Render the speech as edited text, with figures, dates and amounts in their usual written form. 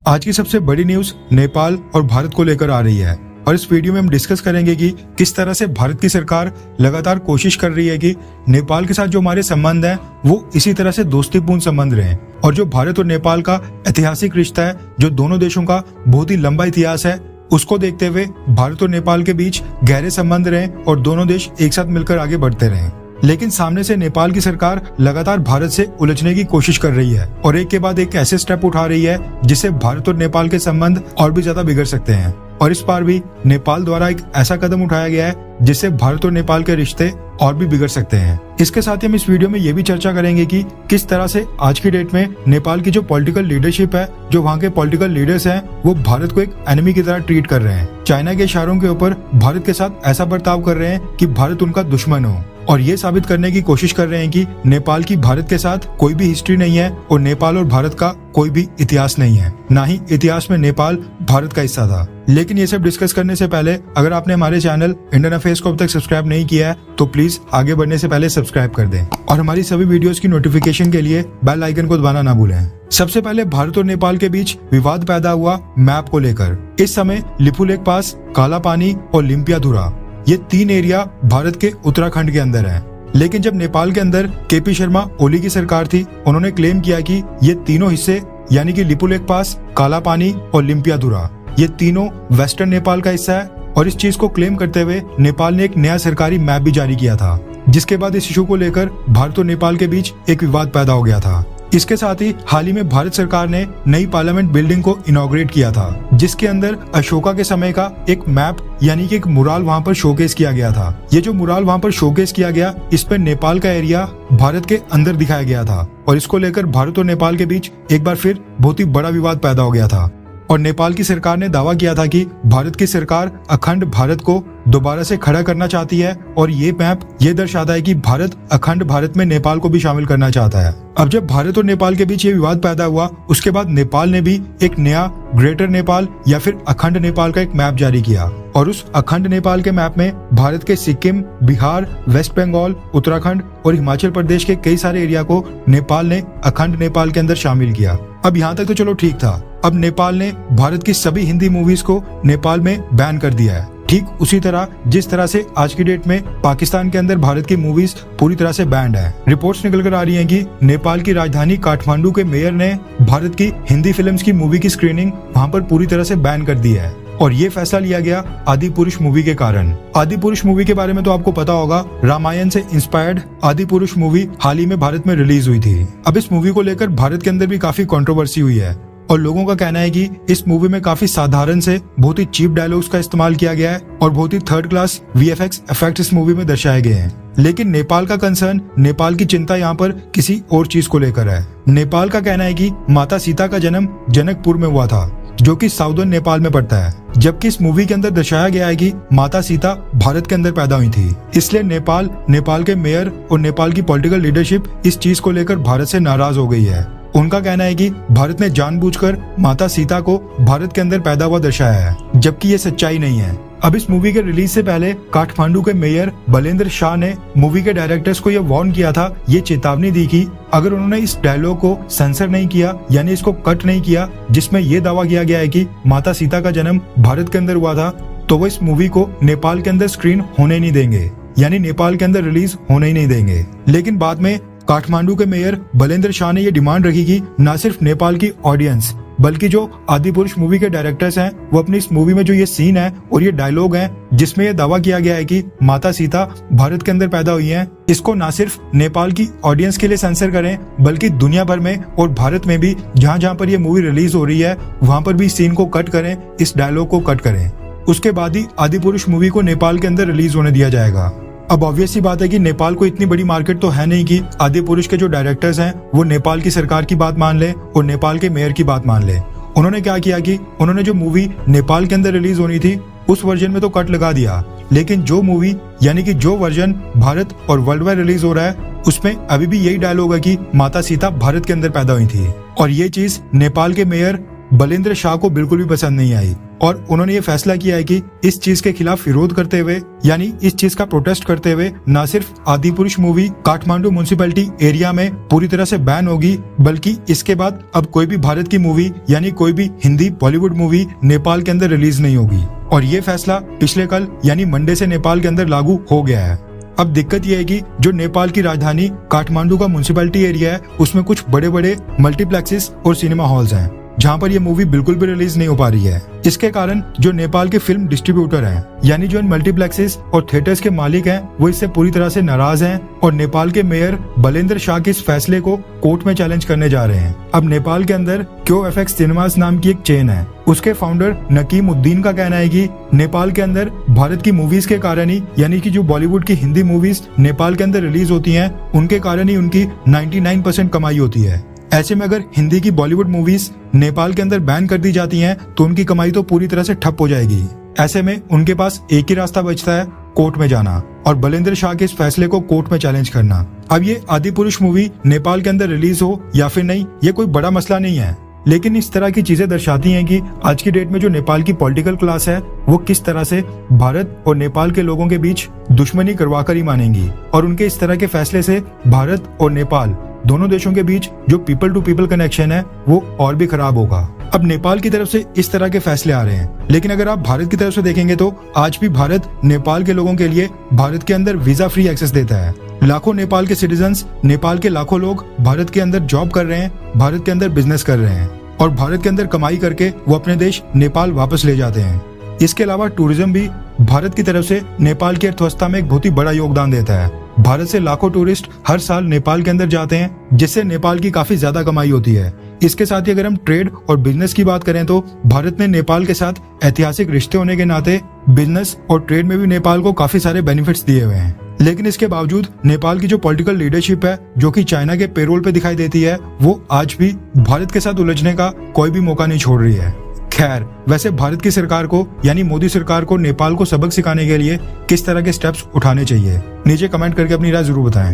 आज की सबसे बड़ी न्यूज नेपाल और भारत को लेकर आ रही है और इस वीडियो में हम डिस्कस करेंगे कि किस तरह से भारत की सरकार लगातार कोशिश कर रही है कि नेपाल के साथ जो हमारे संबंध हैं वो इसी तरह से दोस्तीपूर्ण संबंध रहें। और जो भारत और नेपाल का ऐतिहासिक रिश्ता है, जो दोनों देशों का बहुत ही लंबा इतिहास है, उसको देखते हुए भारत और नेपाल के बीच गहरे संबंध रहें और दोनों देश एक साथ मिलकर आगे बढ़ते रहें। लेकिन सामने से नेपाल की सरकार लगातार भारत से उलझने की कोशिश कर रही है और एक के बाद एक ऐसे स्टेप उठा रही है जिससे भारत और नेपाल के संबंध और भी ज्यादा बिगड़ सकते हैं। और इस बार भी नेपाल द्वारा एक ऐसा कदम उठाया गया है जिससे भारत और नेपाल के रिश्ते और भी बिगड़ सकते हैं। इसके साथ ही हम इस वीडियो में ये भी चर्चा करेंगे कि किस तरह से आज की डेट में नेपाल की जो पॉलिटिकल लीडरशिप है, जो वहाँ के पॉलिटिकल लीडर्स हैं, वो भारत को एक एनिमी की तरह ट्रीट कर रहे हैं। चाइना के इशारों के ऊपर भारत के साथ ऐसा बर्ताव कर रहे हैं कि भारत उनका दुश्मन हो और ये साबित करने की कोशिश कर रहे हैं कि नेपाल की भारत के साथ कोई भी हिस्ट्री नहीं है और नेपाल और भारत का कोई भी इतिहास नहीं है, ना ही इतिहास में नेपाल भारत का हिस्सा था। लेकिन ये सब डिस्कस करने से पहले अगर आपने हमारे चैनल इंडियन अफेयर्स को अब तक सब्सक्राइब नहीं किया है तो प्लीज आगे बढ़ने से पहले सब्सक्राइब कर दें और हमारी सभी वीडियोस की नोटिफिकेशन के लिए बेल आइकन को दबाना ना भूलें। सबसे पहले भारत और नेपाल के बीच विवाद पैदा हुआ मैप को लेकर। इस समय लिपुलेख पास, काला पानी और लिम्पियाधुरा, ये 3 एरिया भारत के उत्तराखंड के अंदर हैं। लेकिन जब नेपाल के अंदर केपी शर्मा ओली की सरकार थी, उन्होंने क्लेम किया कि ये तीनों हिस्से यानी कि लिपुलेख पास, काला पानी और लिम्पियाधुरा, ये तीनों वेस्टर्न नेपाल का हिस्सा है। और इस चीज को क्लेम करते हुए नेपाल ने एक नया सरकारी मैप भी जारी किया था, जिसके बाद इस इशू को लेकर भारत और नेपाल के बीच एक विवाद पैदा हो गया था। इसके साथ ही हाल ही में भारत सरकार ने नई पार्लियामेंट बिल्डिंग को इनॉग्रेट किया था, जिसके अंदर अशोका के समय का एक मैप यानी कि एक मुराल वहां पर शोकेस किया गया था। ये जो मुराल वहां पर शोकेस किया गया, इस पर नेपाल का एरिया भारत के अंदर दिखाया गया था और इसको लेकर भारत और नेपाल के बीच एक बार फिर बहुत ही बड़ा विवाद पैदा हो गया था। और नेपाल की सरकार ने दावा किया था कि भारत की सरकार अखंड भारत को दोबारा से खड़ा करना चाहती है और ये मैप ये दर्शाता है कि भारत अखंड भारत में नेपाल को भी शामिल करना चाहता है। अब जब भारत और नेपाल के बीच ये विवाद पैदा हुआ, उसके बाद नेपाल ने भी एक नया ग्रेटर नेपाल या फिर अखंड नेपाल का एक मैप जारी किया और उस अखंड नेपाल के मैप में भारत के सिक्किम, बिहार, वेस्ट बंगाल, उत्तराखंड और हिमाचल प्रदेश के कई सारे एरिया को नेपाल ने अखंड नेपाल के अंदर शामिल किया। अब यहाँ तक तो चलो ठीक था। अब नेपाल ने भारत की सभी हिंदी मूवीज को नेपाल में बैन कर दिया है, ठीक उसी तरह जिस तरह से आज की डेट में पाकिस्तान के अंदर भारत की मूवीज पूरी तरह से बैंड है। रिपोर्ट्स निकल कर आ रही हैं कि नेपाल की राजधानी काठमांडू के मेयर ने भारत की हिंदी फिल्म्स की मूवी की स्क्रीनिंग वहां पर पूरी तरह से बैन कर दी है और ये फैसला लिया गया आदि पुरुष मूवी के कारण। आदि पुरुष मूवी के बारे में तो आपको पता होगा, रामायण से इंस्पायर्ड आदि पुरुष मूवी हाल ही में भारत में रिलीज हुई थी। अब इस मूवी को लेकर भारत के अंदर भी काफी कंट्रोवर्सी हुई है और लोगों का कहना है कि इस मूवी में काफी साधारण से बहुत ही चीप डायलॉग्स का इस्तेमाल किया गया है और बहुत ही थर्ड क्लास वीएफएक्स इफेक्ट इस मूवी में दर्शाए गए हैं। लेकिन नेपाल का कंसर्न, नेपाल की चिंता यहाँ पर किसी और चीज को लेकर है। नेपाल का कहना है कि माता सीता का जन्म जनकपुर में हुआ था, जो कि साउदर्न नेपाल में पड़ता है, जबकि इस मूवी के अंदर दर्शाया गया है कि माता सीता भारत के अंदर पैदा हुई थी। इसलिए नेपाल के मेयर और नेपाल की पॉलिटिकल लीडरशिप इस चीज को लेकर भारत से नाराज हो गई है। उनका कहना है कि भारत ने जानबूझकर माता सीता को भारत के अंदर पैदा हुआ दर्शाया है, जबकि ये सच्चाई नहीं है। अब इस मूवी के रिलीज से पहले काठमांडू के मेयर बलेंद्र शाह ने मूवी के डायरेक्टर्स को ये वार्न किया था, ये चेतावनी दी कि अगर उन्होंने इस डायलॉग को सेंसर नहीं किया यानी इसको कट नहीं किया जिसमें ये दावा किया गया है कि माता सीता का जन्म भारत के अंदर हुआ था, तो वो इस मूवी को नेपाल के अंदर स्क्रीन होने नहीं देंगे, यानी नेपाल के अंदर रिलीज होने ही नहीं देंगे। लेकिन बाद में काठमांडू के मेयर बलेंद्र शाह ने ये डिमांड रखी कि न सिर्फ नेपाल की ऑडियंस बल्कि जो आदि पुरुष मूवी के डायरेक्टर्स हैं वो अपनी इस मूवी में जो ये सीन है और ये डायलॉग है जिसमें ये दावा किया गया है कि माता सीता भारत के अंदर पैदा हुई हैं, इसको न सिर्फ नेपाल की ऑडियंस के लिए सेंसर करें बल्कि दुनिया भर में और भारत में भी जहाँ जहाँ पर ये मूवी रिलीज हो रही है वहाँ पर भी सीन को कट करें, इस डायलॉग को कट करें। उसके बाद ही आदि पुरुष मूवी को नेपाल के अंदर रिलीज होने दिया जाएगा। अब ऑब्वियस सी बात है कि नेपाल को इतनी बड़ी मार्केट तो है नहीं कि आदि पुरुष के जो डायरेक्टर्स हैं वो नेपाल की सरकार की बात मान ले और नेपाल के मेयर की बात मान ले। उन्होंने क्या किया कि उन्होंने जो मूवी नेपाल के अंदर रिलीज होनी थी उस वर्जन में तो कट लगा दिया, लेकिन जो मूवी यानी कि जो वर्जन भारत और वर्ल्ड वाइड रिलीज हो रहा है उसमें अभी भी यही डायलॉग है कि माता सीता भारत के अंदर पैदा हुई थी। और ये चीज नेपाल के मेयर बलेंद्र शाह को बिल्कुल भी पसंद नहीं आई और उन्होंने ये फैसला किया है कि इस चीज के खिलाफ विरोध करते हुए, यानी इस चीज का प्रोटेस्ट करते हुए, न सिर्फ Adipurush movie Kathmandu municipality area में पूरी तरह से बैन होगी, बल्कि इसके बाद अब कोई भी भारत की मूवी यानी कोई भी हिंदी बॉलीवुड मूवी नेपाल के अंदर रिलीज नहीं होगी। और ये फैसला पिछले कल यानी मंडे से नेपाल के अंदर लागू हो गया है। अब दिक्कत यह है कि जो नेपाल की राजधानी काठमांडू का म्युनिसिपैलिटी एरिया है, उसमें कुछ बड़े बड़े मल्टीप्लेक्सेस और सिनेमा हॉल्स हैं, जहां पर ये मूवी बिल्कुल भी रिलीज नहीं हो पा रही है। इसके कारण जो नेपाल के फिल्म डिस्ट्रीब्यूटर हैं, यानी जो इन मल्टीप्लेक्सेस और थिएटर्स के मालिक हैं, वो इससे पूरी तरह से नाराज हैं और नेपाल के मेयर बलेंद्र शाह के इस फैसले को कोर्ट में चैलेंज करने जा रहे हैं। अब नेपाल के अंदर QFX सिनेमास नाम की एक चेन है, उसके फाउंडर नकीम उद्दीन का कहना है कि नेपाल के अंदर भारत की मूवीज के कारण ही, यानी कि जो बॉलीवुड की हिंदी मूवीज नेपाल के अंदर रिलीज होती हैं, उनके कारण ही उनकी 99% कमाई होती है। ऐसे में अगर हिंदी की बॉलीवुड मूवीज नेपाल के अंदर बैन कर दी जाती हैं, तो उनकी कमाई तो पूरी तरह से ठप हो जाएगी। ऐसे में उनके पास एक ही रास्ता बचता है, कोर्ट में जाना और बलेंद्र शाह के इस फैसले को कोर्ट में चैलेंज करना। अब ये आदिपुरुष मूवी नेपाल के अंदर रिलीज हो या फिर नहीं, ये कोई बड़ा मसला नहीं है, लेकिन इस तरह की चीजें दर्शाती हैं कि आज की डेट में जो नेपाल की पॉलिटिकल क्लास है, वो किस तरह से भारत और नेपाल के लोगों के बीच दुश्मनी करवा कर ही मानेंगी। और उनके इस तरह के फैसले से भारत और नेपाल दोनों देशों के बीच जो पीपल टू पीपल कनेक्शन है, वो और भी खराब होगा। अब नेपाल की तरफ से इस तरह के फैसले आ रहे हैं, लेकिन अगर आप भारत की तरफ से देखेंगे तो आज भी भारत नेपाल के लोगों के लिए भारत के अंदर वीजा फ्री एक्सेस देता है। लाखों नेपाल के सिटीजन्स, नेपाल के लाखों लोग भारत के अंदर जॉब कर रहे हैं, भारत के अंदर बिजनेस कर रहे हैं और भारत के अंदर कमाई करके वो अपने देश नेपाल वापस ले जाते हैं। इसके अलावा टूरिज्म भी भारत की तरफ से नेपाल की अर्थव्यवस्था में एक बहुत ही बड़ा योगदान देता है। भारत से लाखों टूरिस्ट हर साल नेपाल के अंदर जाते हैं, जिससे नेपाल की काफी ज्यादा कमाई होती है। इसके साथ ही अगर हम ट्रेड और बिजनेस की बात करें तो भारत ने नेपाल के साथ ऐतिहासिक रिश्ते होने के नाते बिजनेस और ट्रेड में भी नेपाल को काफी सारे बेनिफिट्स दिए हुए हैं। लेकिन इसके बावजूद नेपाल की जो पॉलिटिकल लीडरशिप है, जो कि चाइना के पेरोल पे दिखाई देती है, वो आज भी भारत के साथ उलझने का कोई भी मौका नहीं छोड़ रही है। खैर, वैसे भारत की सरकार को यानी मोदी सरकार को नेपाल को सबक सिखाने के लिए किस तरह के स्टेप्स उठाने चाहिए, नीचे कमेंट करके अपनी राय जरूर बताएं।